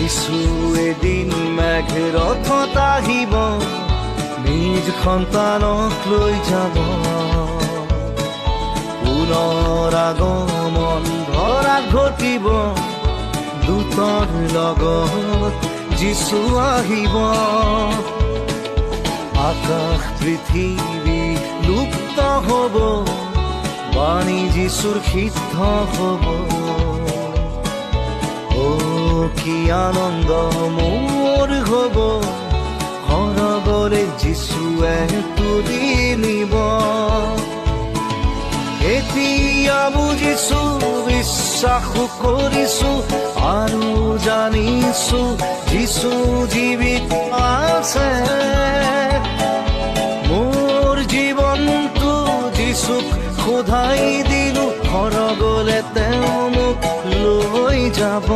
Jesus এদিন মেঘৰথত আহিব, নিজ সন্তানক লৈ যাব। পুনৰ আগমন ধৰাত ঘটিব, দূতৰ লগত যিছু আহিব। আকাশ পৃথিৱী লুপ্ত হ'ব, বাণী যিছুৰ সিদ্ধ হ'ব। কি আনন্দ মোৰ হ'ব, সৰগৰে যিছুৱে তুলি নিব। এতিয়া বুজিছো, বিশ্বাসো কৰিছো, আৰু জানিছো যিছু জীৱিত আছে। মোৰ জীৱনটো যিছুক সোধাই দিলো, সৰগলে তেওঁ মোক লৈ যাব।